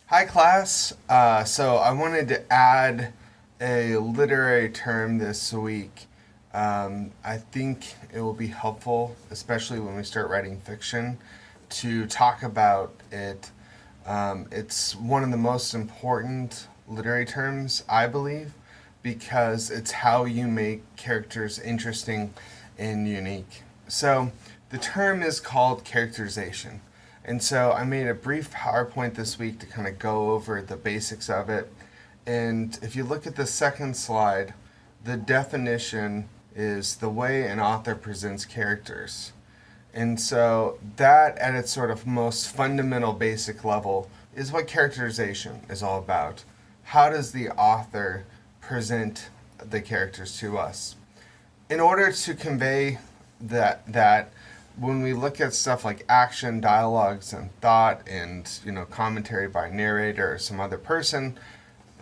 Hi, class. So I wanted to add a literary term this week. I think it will be helpful, especially when we start writing fiction, to talk about it. It's one of the most important literary terms, I believe, because it's how you make characters interesting and unique. So the term is called characterization. And so I made a brief PowerPoint this week to kind of go over the basics of it. And if you look at the second slide, the definition is the way an author presents characters. And so that, at its sort of most fundamental basic level, is what characterization is all about. How does the author present the characters to us? In order to convey that when we look at stuff like action, dialogues, and thought, and commentary by narrator or some other person,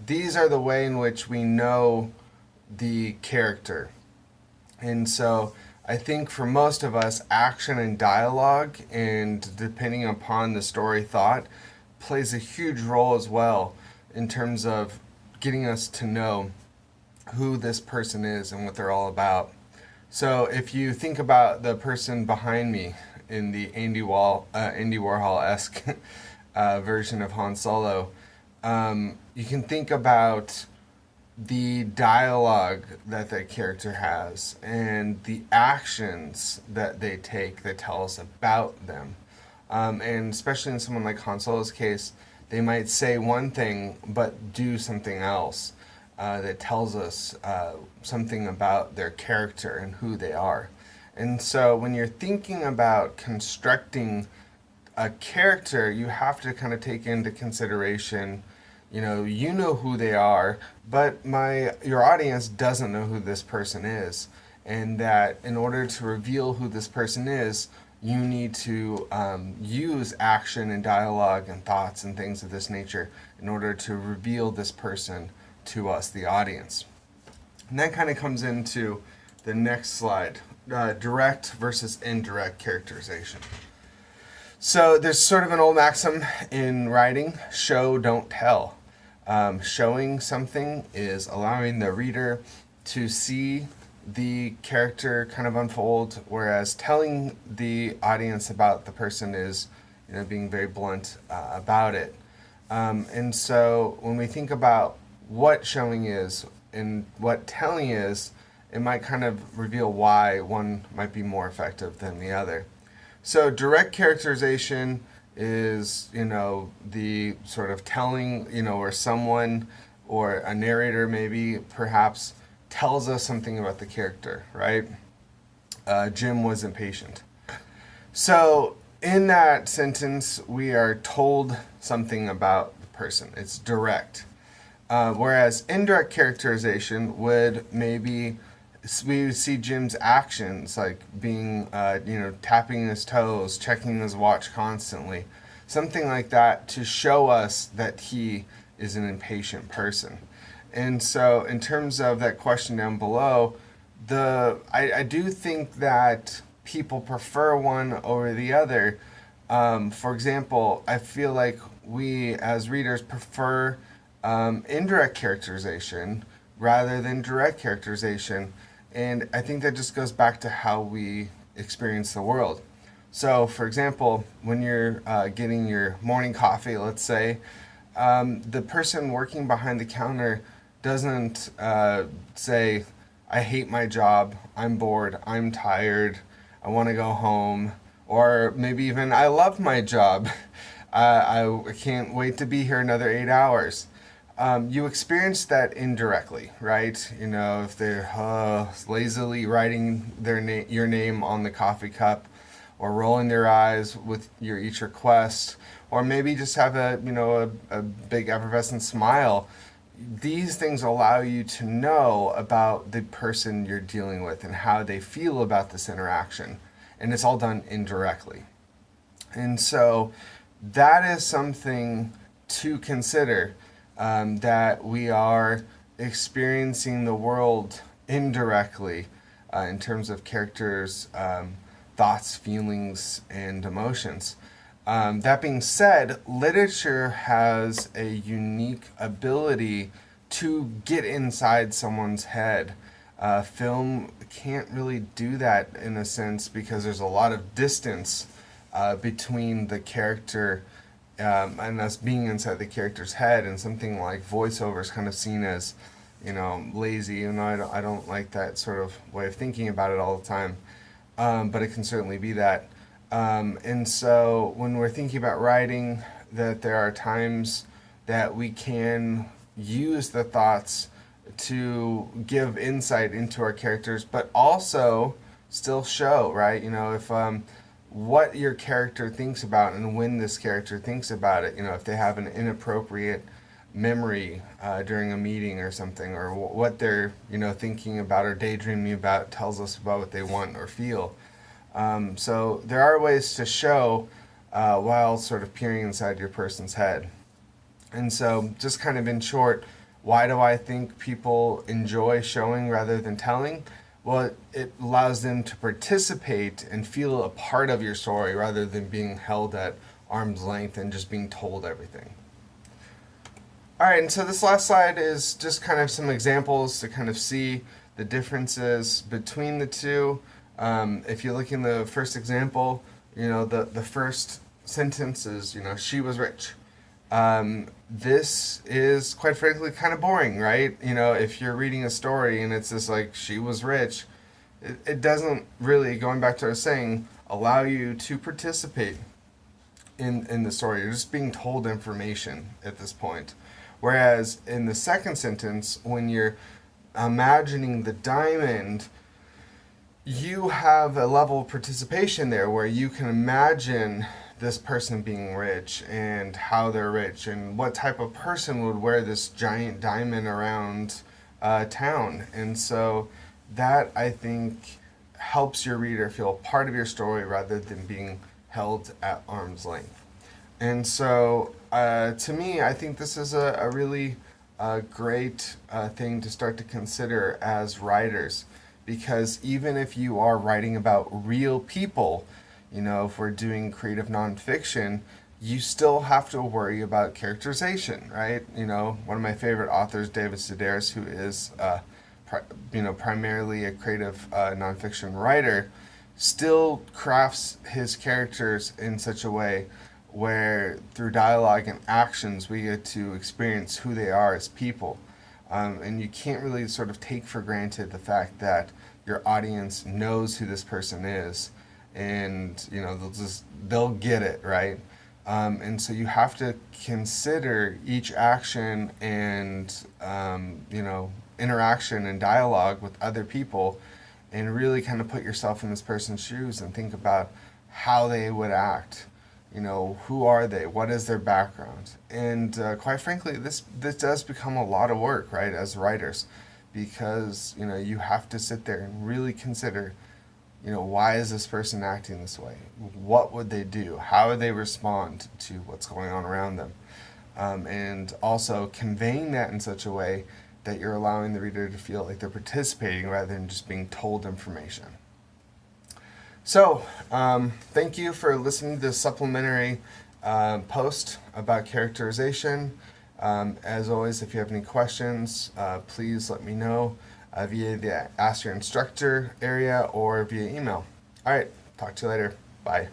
these are the way in which we know the character. And so I think for most of us, action and dialogue, and depending upon the story thought, plays a huge role as well in terms of getting us to know who this person is and what they're all about. So if you think about the person behind me in the Andy Warhol-esque version of Han Solo, you can think about the dialogue that that character has and the actions that they take that tell us about them. And especially in someone like Han Solo's case, they might say one thing but do something else that tells us something about their character and who they are. And so when you're thinking about constructing a character, you have to kind of take into consideration, you know who they are, but your audience doesn't know who this person is. And that in order to reveal who this person is, you need to use action and dialogue and thoughts and things of this nature in order to reveal this person to us, the audience. And that kind of comes into the next slide, direct versus indirect characterization. So there's sort of an old maxim in writing, show, don't tell. Showing something is allowing the reader to see the character kind of unfold, whereas telling the audience about the person is, being very blunt about it. And so when we think about what showing is and what telling is, it might kind of reveal why one might be more effective than the other. So direct characterization is, the sort of telling, where someone or a narrator maybe perhaps tells us something about the character, right? Jim was impatient. So in that sentence, we are told something about the person. It's direct. Whereas indirect characterization would maybe we would see Jim's actions, like being, tapping his toes, checking his watch constantly, something like that, to show us that he is an impatient person. And so, in terms of that question down below, I do think that people prefer one over the other. For example, I feel like we as readers prefer indirect characterization rather than direct characterization. And I think that just goes back to how we experience the world. So, for example, when you're getting your morning coffee, let's say, the person working behind the counter doesn't say, I hate my job, I'm bored, I'm tired, I want to go home, or maybe even, I love my job, I can't wait to be here another 8 hours. You experience that indirectly, right? If they're lazily writing your name on the coffee cup, or rolling their eyes with your each request, or maybe just have a big effervescent smile. These things allow you to know about the person you're dealing with and how they feel about this interaction, and it's all done indirectly. And so that is something to consider, that we are experiencing the world indirectly in terms of characters' thoughts, feelings, and emotions. That being said, literature has a unique ability to get inside someone's head. Film can't really do that in a sense because there's a lot of distance between the character and us being inside the character's head, and something like voiceover is kind of seen as, lazy. I don't like that sort of way of thinking about it all the time, but it can certainly be that. And so when we're thinking about writing, that there are times that we can use the thoughts to give insight into our characters, but also still show, right? If what your character thinks about and when this character thinks about it, if they have an inappropriate memory during a meeting or something, or what they're, thinking about or daydreaming about tells us about what they want or feel. So there are ways to show while sort of peering inside your person's head. And so, just kind of in short, why do I think people enjoy showing rather than telling? Well, it allows them to participate and feel a part of your story rather than being held at arm's length and just being told everything. All right, and so this last slide is just kind of some examples to kind of see the differences between the two. If you look in the first example, the first sentence is, she was rich. This is quite frankly kind of boring, right? If you're reading a story and it's just like, she was rich, it doesn't really, going back to what I was saying, allow you to participate in the story. You're just being told information at this point. Whereas in the second sentence, when you're imagining the diamond, you have a level of participation there where you can imagine this person being rich and how they're rich and what type of person would wear this giant diamond around town. And so that, I think, helps your reader feel part of your story rather than being held at arm's length. And so to me, I think this is a really great thing to start to consider as writers, because even if you are writing about real people, if we're doing creative nonfiction, you still have to worry about characterization, right? One of my favorite authors, David Sedaris, who is, primarily a creative nonfiction writer, still crafts his characters in such a way where through dialogue and actions we get to experience who they are as people. And you can't really sort of take for granted the fact that your audience knows who this person is, and they'll get it, right? And so you have to consider each action and interaction and dialogue with other people, and really kind of put yourself in this person's shoes and think about how they would act. Who are they? What is their background? And quite frankly, this does become a lot of work, right, as writers, because you have to sit there and really consider, why is this person acting this way? What would they do? How would they respond to what's going on around them? And also conveying that in such a way that you're allowing the reader to feel like they're participating rather than just being told information. So, thank you for listening to this supplementary post about characterization. As always, if you have any questions, please let me know via the Ask Your Instructor area or via email. All right, talk to you later. Bye.